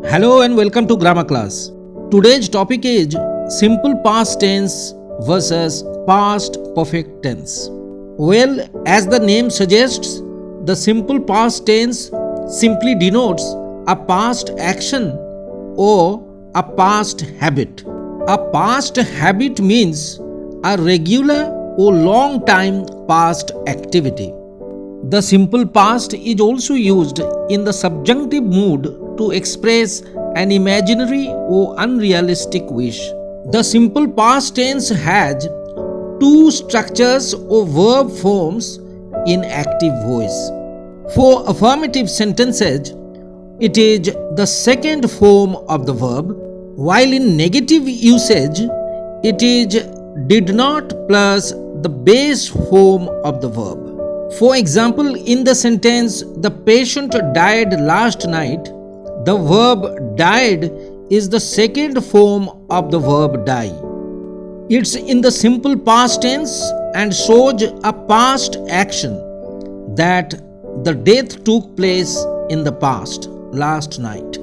Hello and welcome to grammar class. Today's topic is simple past tense versus past perfect tense. Well, as the name suggests, the simple past tense simply denotes a past action or a past habit. A past habit means a regular or long time past activity. The simple past is also used in the subjunctive mood to express an imaginary or unrealistic wish. The simple past tense has two structures or verb forms in active voice. For affirmative sentences, it is the second form of the verb, while in negative usage, it is did not plus the base form of the verb. For example, in the sentence, the patient died last night, the verb died is the second form of the verb die. It's in the simple past tense and shows a past action that the death took place in the past, last night.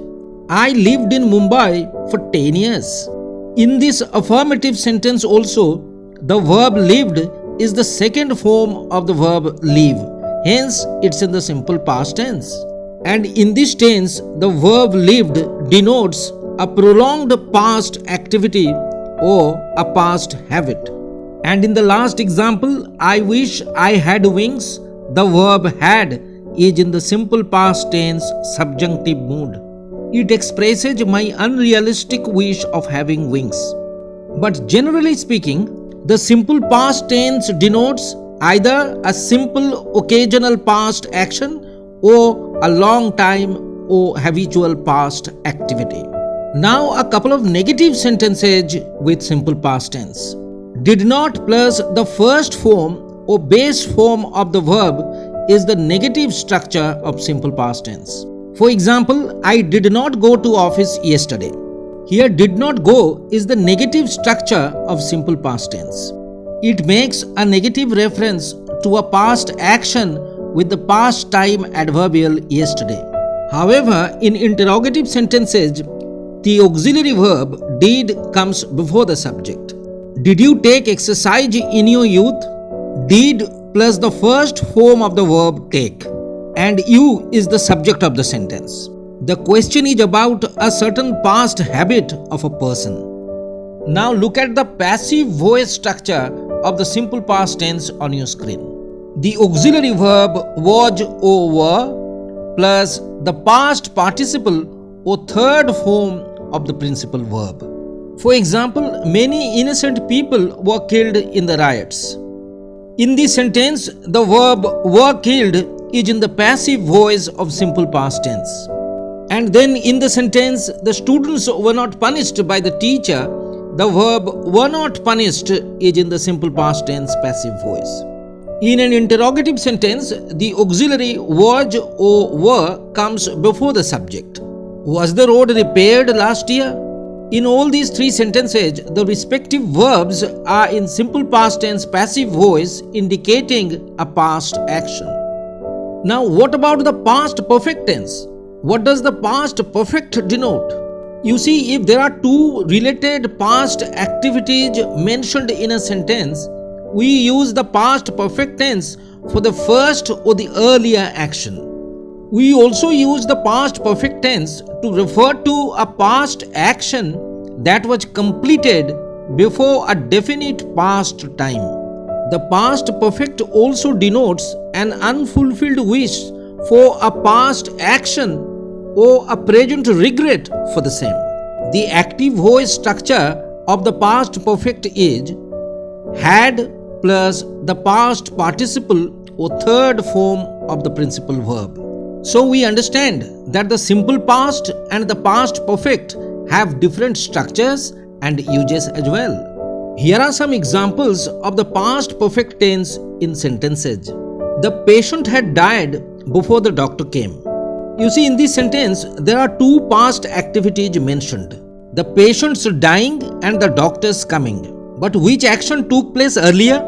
I lived in Mumbai for 10 years. In this affirmative sentence also, the verb lived is the second form of the verb live. Hence, it's in the simple past tense. And in this tense, the verb lived denotes a prolonged past activity or a past habit. And in the last example, I wish I had wings, the verb had is in the simple past tense subjunctive mood. It expresses my unrealistic wish of having wings. But generally speaking, the simple past tense denotes either a simple occasional past action or a long time or habitual past activity. Now a couple of negative sentences with simple past tense. Did not plus the first form or base form of the verb is the negative structure of simple past tense. For example, I did not go to office yesterday. Here did not go is the negative structure of simple past tense. It makes a negative reference to a past action with the past time adverbial yesterday. However, in interrogative sentences, the auxiliary verb did comes before the subject. Did you take exercise in your youth? Did plus the first form of the verb take, and you is the subject of the sentence. The question is about a certain past habit of a person. Now look at the passive voice structure of the simple past tense on your screen. The auxiliary verb was or were plus the past participle or third form of the principal verb. For example, many innocent people were killed in the riots. In this sentence, the verb were killed is in the passive voice of simple past tense. And then in the sentence, the students were not punished by the teacher, the verb were not punished is in the simple past tense passive voice. In an interrogative sentence, the auxiliary was or were comes before the subject. Was the road repaired last year? In all these three sentences, the respective verbs are in simple past tense passive voice indicating a past action. Now what about the past perfect tense? What does the past perfect denote? You see, if there are two related past activities mentioned in a sentence, we use the past perfect tense for the first or the earlier action. We also use the past perfect tense to refer to a past action that was completed before a definite past time. The past perfect also denotes an unfulfilled wish for a past action or a present regret for the same. The active voice structure of the past perfect is had plus the past participle or third form of the principal verb. So we understand that the simple past and the past perfect have different structures and uses as well. Here are some examples of the past perfect tense in sentences. The patient had died before the doctor came. You see, in this sentence, there are two past activities mentioned. The patient's dying and the doctor's coming. But which action took place earlier?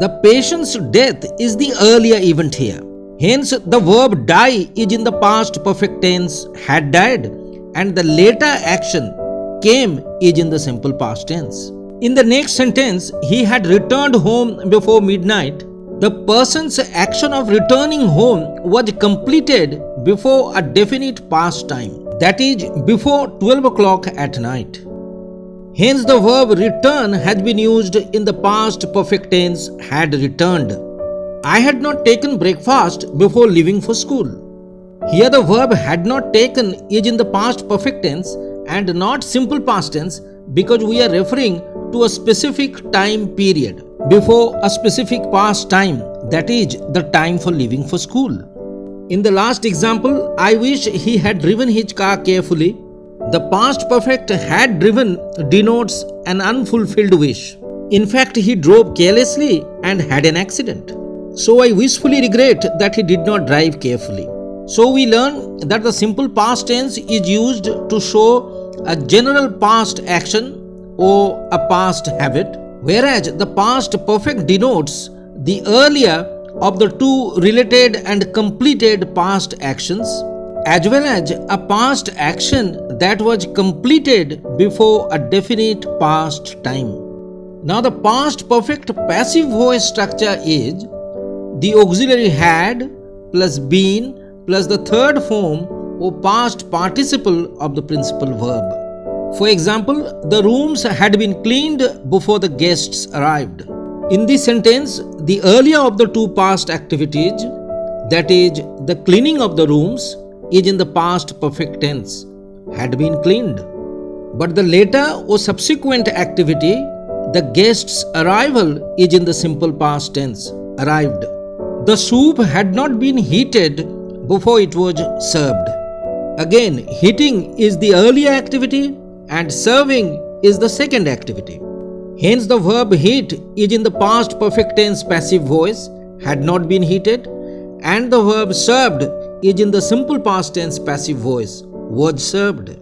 The patient's death is the earlier event here. Hence, the verb die is in the past perfect tense had died and the later action came is in the simple past tense. In the next sentence, he had returned home before midnight. The person's action of returning home was completed before a definite past time, that is, before 12 o'clock at night. Hence, the verb return has been used in the past perfect tense, had returned. I had not taken breakfast before leaving for school. Here, the verb had not taken is in the past perfect tense and not simple past tense because we are referring to a specific time period before a specific past time, that is, the time for leaving for school. In the last example, I wish he had driven his car carefully. The past perfect had driven denotes an unfulfilled wish. In fact, he drove carelessly and had an accident. So I wishfully regret that he did not drive carefully. So we learn that the simple past tense is used to show a general past action or a past habit, whereas the past perfect denotes the earlier of the two related and completed past actions, as well as a past action that was completed before a definite past time. Now the past perfect passive voice structure is the auxiliary had plus been plus the third form or past participle of the principal verb. For example, the rooms had been cleaned before the guests arrived. In this sentence, the earlier of the two past activities, that is, the cleaning of the rooms, is in the past perfect tense, had been cleaned. But the later or subsequent activity, the guest's arrival, is in the simple past tense, arrived. The soup had not been heated before it was served. Again, heating is the earlier activity and serving is the second activity. Hence, the verb heat is in the past perfect tense passive voice, had not been heated, and the verb served is in the simple past tense passive voice, was served.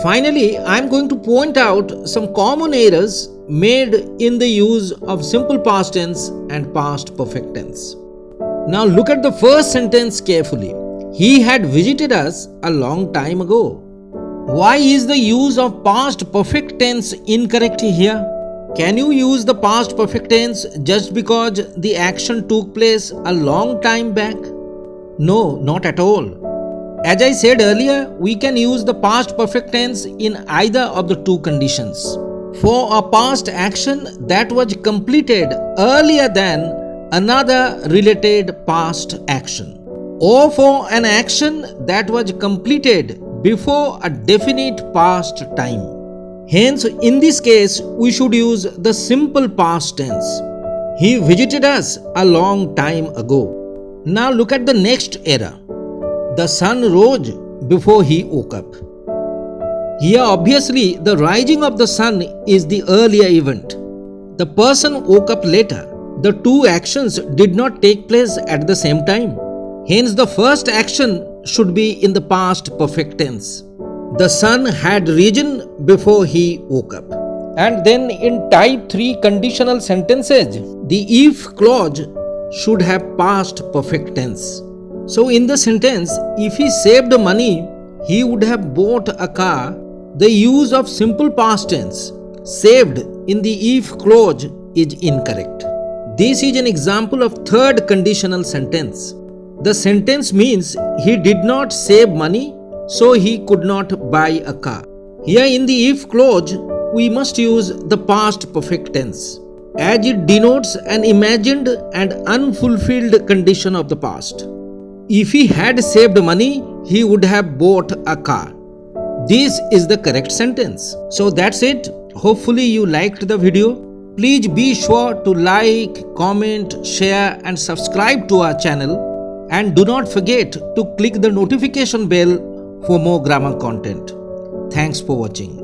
Finally, I am going to point out some common errors made in the use of simple past tense and past perfect tense. Now look at the first sentence carefully. He had visited us a long time ago. Why is the use of past perfect tense incorrect here? Can you use the past perfect tense just because the action took place a long time back? No, not at all. As I said earlier, we can use the past perfect tense in either of the two conditions. For a past action that was completed earlier than another related past action, or for an action that was completed before a definite past time. Hence, in this case, we should use the simple past tense. He visited us a long time ago. Now look at the next error. The sun rose before he woke up. Here, obviously, the rising of the sun is the earlier event. The person woke up later. The two actions did not take place at the same time. Hence, the first action should be in the past perfect tense. The sun had risen before he woke up. And then in type 3 conditional sentences, the if clause should have past perfect tense. So in the sentence, if he saved money, he would have bought a car. The use of simple past tense, saved, in the if clause is incorrect. This is an example of third conditional sentence. The sentence means he did not save money, so he could not buy a car. Here in the if clause, we must use the past perfect tense, as it denotes an imagined and unfulfilled condition of the past. If he had saved money, he would have bought a car. This is the correct sentence. So that's it. Hopefully you liked the video. Please be sure to like, comment, share and subscribe to our channel. And do not forget to click the notification bell for more grammar content. Thanks for watching.